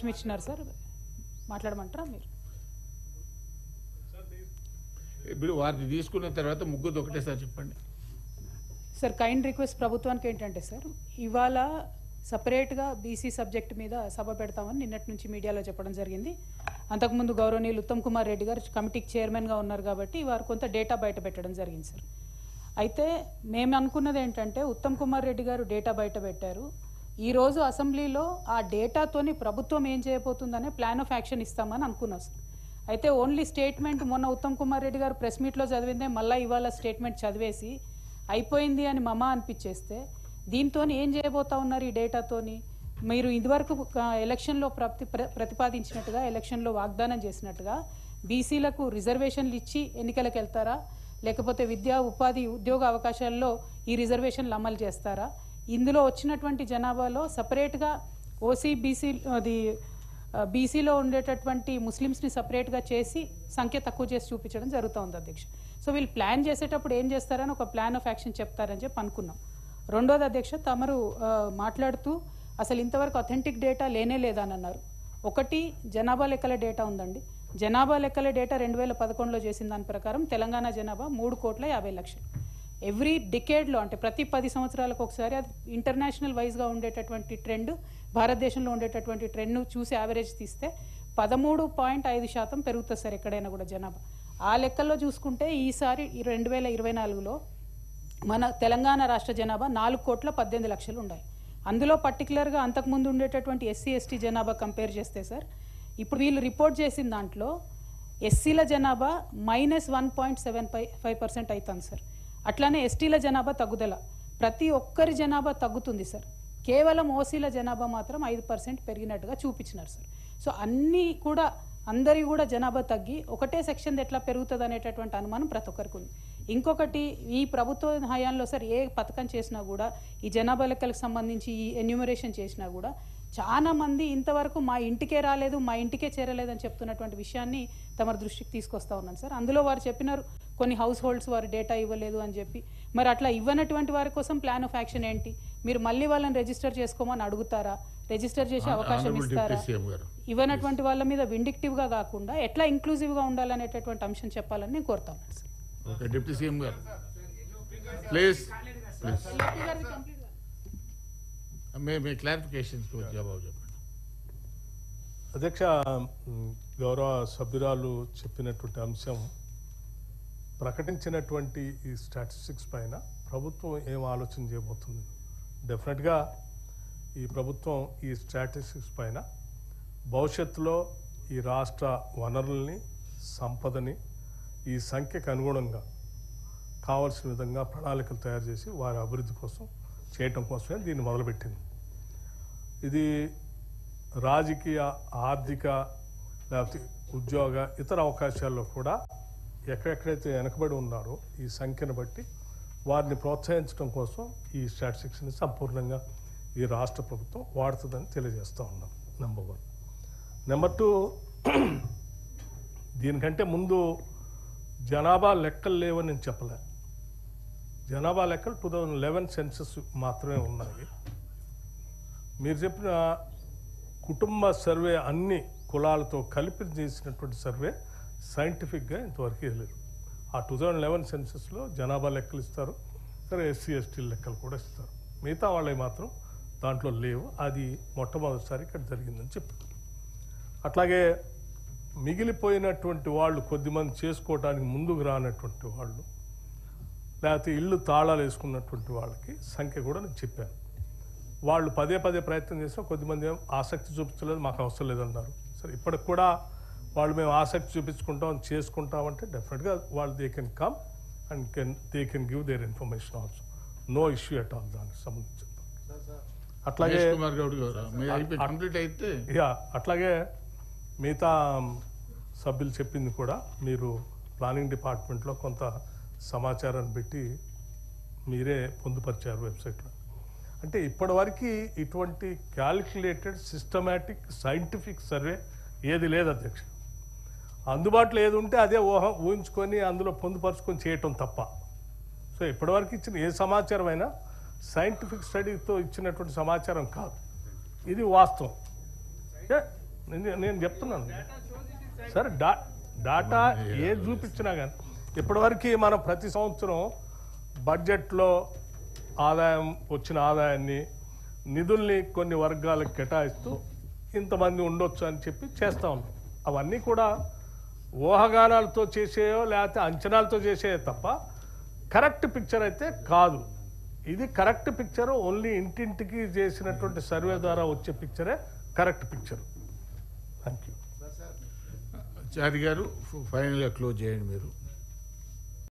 అవకాశం ఇచ్చినారు సార్, మాట్లాడమంటారా మీరు? ఇప్పుడు వారిని తీసుకున్న తర్వాత ముగ్గురు ఒకటేసారి చెప్పండి సార్. కైండ్ రిక్వెస్ట్ ప్రభుత్వానికి ఏంటంటే సార్, ఇవాళ సపరేట్గా బీసీ సబ్జెక్ట్ మీద సభ పెడతామని నిన్నటి నుంచి మీడియాలో చెప్పడం జరిగింది. అంతకుముందు గౌరవనీయులు ఉత్తమ్ కుమార్ రెడ్డి గారు కమిటీకి చైర్మన్గా ఉన్నారు కాబట్టి వారు కొంత డేటా బయట పెట్టడం జరిగింది సార్. అయితే మేము అనుకున్నది ఏంటంటే, ఉత్తమ్ కుమార్ రెడ్డి గారు డేటా బయట పెట్టారు. ఈరోజు అసెంబ్లీలో ఆ డేటాతోని ప్రభుత్వం ఏం చేయబోతుందనే ప్లాన్ ఆఫ్ యాక్షన్ ఇస్తామని అనుకున్నాం సార్. అయితే ఓన్లీ స్టేట్మెంట్ మొన్న ఉత్తమ్ కుమార్ రెడ్డి గారు ప్రెస్ మీట్లో చదివిందే మళ్ళీ ఇవాళ స్టేట్మెంట్ చదివేసి అయిపోయింది అని మమ అనిపించేస్తే, దీంతో ఏం చేయబోతా ఉన్నారు ఈ డేటాతోని? మీరు ఇదివరకు ఎలక్షన్లో ప్రతిపాదించినట్టుగా, ఎలక్షన్లో వాగ్దానం చేసినట్టుగా బీసీలకు రిజర్వేషన్లు ఇచ్చి ఎన్నికలకు వెళ్తారా, లేకపోతే విద్యా ఉపాధి ఉద్యోగ అవకాశాల్లో ఈ రిజర్వేషన్లు అమలు చేస్తారా? ఇందులో వచ్చినటువంటి జనాభాలో సపరేట్గా ఓసీ బీసీలో ఉండేటటువంటి ముస్లిమ్స్ని సపరేట్గా చేసి సంఖ్య తక్కువ చేసి చూపించడం జరుగుతుంది అధ్యక్ష. సో వీళ్ళు ప్లాన్ చేసేటప్పుడు ఏం చేస్తారని ఒక ప్లాన్ ఆఫ్ యాక్షన్ చెప్తారని చెప్పి అనుకున్నాం. రెండోది అధ్యక్ష, తమరు మాట్లాడుతూ అసలు ఇంతవరకు అథెంటిక్ డేటా లేనే లేదని అన్నారు. ఒకటి, జనాభా లెక్కల డేటా ఉందండి. జనాభా లెక్కల డేటా 2011లో చేసిన దాని ప్రకారం తెలంగాణ జనాభా 3,50,00,000. ఎవ్రీ డికేడ్లో, అంటే ప్రతి 10 సంవత్సరాలకు ఒకసారి, అది ఇంటర్నేషనల్ వైజ్గా ఉండేటటువంటి ట్రెండ్, భారతదేశంలో ఉండేటటువంటి ట్రెండ్ను చూసి యావరేజ్ తీస్తే 13.5% పెరుగుతుంది సార్ ఎక్కడైనా కూడా జనాభా. ఆ లెక్కల్లో చూసుకుంటే ఈసారి 2024లో మన తెలంగాణ రాష్ట్ర జనాభా 4,18,00,000 ఉన్నాయి. అందులో పర్టికులర్గా అంతకుముందు ఉండేటటువంటి ఎస్సీ ఎస్టీ జనాభా కంపేర్ చేస్తే సార్, ఇప్పుడు వీళ్ళు రిపోర్ట్ చేసిన దాంట్లో ఎస్సీల జనాభా -1.75% అవుతుంది సార్. అట్లానే ఎస్టీల జనాభా తగ్గుదల, ప్రతి ఒక్కరి జనాభా తగ్గుతుంది సార్. కేవలం ఓసీల జనాభా మాత్రం 5% పెరిగినట్టుగా చూపించినారు సార్. సో అన్నీ కూడా, అందరి కూడా జనాభా తగ్గి ఒకటే సెక్షన్ ఎట్లా పెరుగుతుంది అనేటటువంటి అనుమానం ప్రతి ఒక్కరికి ఉంది. ఇంకొకటి, ఈ ప్రభుత్వ హయాంలో సార్ ఏ పథకం చేసినా కూడా, ఈ జనాభా లెక్కలకు సంబంధించి ఈ ఎన్యూమరేషన్ చేసినా కూడా చాలా మంది ఇంతవరకు మా ఇంటికే రాలేదు, మా ఇంటికే చేరలేదని చెప్తున్నటువంటి విషయాన్ని తమ దృష్టికి తీసుకొస్తా ఉన్నాను సార్. అందులో వారు చెప్పినారు కొన్ని హౌస్ హోల్డ్స్ వారు డేటా ఇవ్వలేదు అని చెప్పి. మరి అట్లా ఇవ్వనటువంటి వారి కోసం ప్లాన్ ఆఫ్ యాక్షన్ ఏంటి? మీరు మళ్ళీ వాళ్ళని రిజిస్టర్ చేసుకోమని అడుగుతారా? రిజిస్టర్ చేసే అవకాశం ఇస్తారా? ఇవ్వనటువంటి వాళ్ళ మీద విండిక్టివ్గా కాకుండా ఎట్లా ఇంక్లూజివ్గా ఉండాలనేటటువంటి అంశం చెప్పాలని నేను కోరుతా ఉన్నాను సార్. ఓకే, డిప్యూటీ సీఎం గారు ప్లీజ్ మీ క్లారిఫికేషన్స్ జవాబు చెప్పండి. అధ్యక్ష, గౌరవ సభ్యురాలు చెప్పినటువంటి అంశం, ప్రకటించినటువంటి ఈ స్టాటిస్టిక్స్ పైన ప్రభుత్వం ఏం ఆలోచన చేయబోతుంది? డెఫినెట్గా ఈ ప్రభుత్వం ఈ స్టాటిస్టిక్స్ పైన భవిష్యత్తులో ఈ రాష్ట్ర వనరుల్ని, సంపదని ఈ సంఖ్యకు అనుగుణంగా కావాల్సిన విధంగా ప్రణాళికలు తయారు చేసి వారి అభివృద్ధి కోసం చేయటం కోసమే దీన్ని మొదలుపెట్టింది. ఇది రాజకీయ, ఆర్థిక, లేకపోతే ఉద్యోగ, ఇతర అవకాశాల్లో కూడా ఎక్కడెక్కడైతే వెనకబడి ఉన్నారో ఈ సంఖ్యను బట్టి వారిని ప్రోత్సహించడం కోసం ఈ స్టాటిస్టిక్స్ని సంపూర్ణంగా ఈ రాష్ట్ర ప్రభుత్వం వాడుతుందని తెలియజేస్తూ ఉన్నాం. నెంబర్ 1. నెంబర్ 2, దీనికంటే ముందు జనాభా లెక్కలు లేవని నేను చెప్పలే. జనాభా లెక్కలు 2011 సెన్సస్ మాత్రమే ఉన్నాయి. మీరు చెప్పిన కుటుంబ సర్వే అన్ని కులాలతో కలిపి చేసినటువంటి సర్వే సైంటిఫిక్గా ఇంతవరకు లేదు. ఆ 2011 సెన్సస్లో జనాభా లెక్కలు ఇస్తారు, సరే ఎస్సీ ఎస్టీ లెక్కలు కూడా ఇస్తారు. మిగతా వాళ్ళవి మాత్రం దాంట్లో లేవు. అది మొట్టమొదటిసారి ఇక్కడ జరిగిందని చెప్పారు. అట్లాగే మిగిలిపోయినటువంటి వాళ్ళు, కొద్దిమంది చేసుకోవడానికి ముందుకు రానటువంటి వాళ్ళు, లేకపోతే ఇళ్ళు తాళాలు వేసుకున్నటువంటి వాళ్ళకి సంఖ్య కూడా నేను చెప్పాను. వాళ్ళు పదే ప్రయత్నం చేసినా కొద్దిమంది ఏం ఆసక్తి చూపించలేదు, మాకు అవసరం లేదన్నారు. సరే, ఇప్పటికి కూడా వాళ్ళు మేము ఆసక్తి చూపించుకుంటాం, చేసుకుంటామంటే డెఫినెట్గా వాళ్ళు they can come and they can give their information also. No issue at all దానికి సంబంధించి. అట్లాగే అట్లాగే మిగతా సభ్యులు చెప్పింది కూడా మీరు ప్లానింగ్ డిపార్ట్మెంట్లో కొంత సమాచారాన్ని పెట్టి మీరే పొందుపరిచారు వెబ్సైట్లో. అంటే ఇప్పటివరకు ఇటువంటి క్యాలిక్యులేటెడ్ సిస్టమేటిక్ సైంటిఫిక్ సర్వే ఏది లేదు అధ్యక్ష. అందుబాటులో ఏది ఉంటే అదే ఊహించుకొని అందులో పొందుపరుచుకొని చేయటం తప్ప. సో ఇప్పటివరకు ఇచ్చిన ఏ సమాచారం అయినా సైంటిఫిక్ స్టడీతో ఇచ్చినటువంటి సమాచారం కాదు, ఇది వాస్తవం. నేను చెప్తున్నాను సార్, డాటా ఏది చూపించినా కానీ ఇప్పటివరకు మనం ప్రతి సంవత్సరం బడ్జెట్లో ఆదాయం వచ్చిన ఆదాయాన్ని నిధుల్ని కొన్ని వర్గాలకు కేటాయిస్తూ ఇంతమంది ఉండొచ్చు అని చెప్పి చేస్తూ ఉన్నాం. అవన్నీ కూడా ఊహాగానాలతో చేసేయో లేకపోతే అంచనాలతో చేసేయో తప్ప కరెక్ట్ పిక్చర్ అయితే కాదు. ఇది కరెక్ట్ పిక్చర్ ఓన్లీ ఇంటింటికి చేసినటువంటి సర్వే ద్వారా వచ్చే పిక్చరే correct picture. Thank you. Chari గారు ఫైనల్గా క్లోజ్ చేయండి మీరు.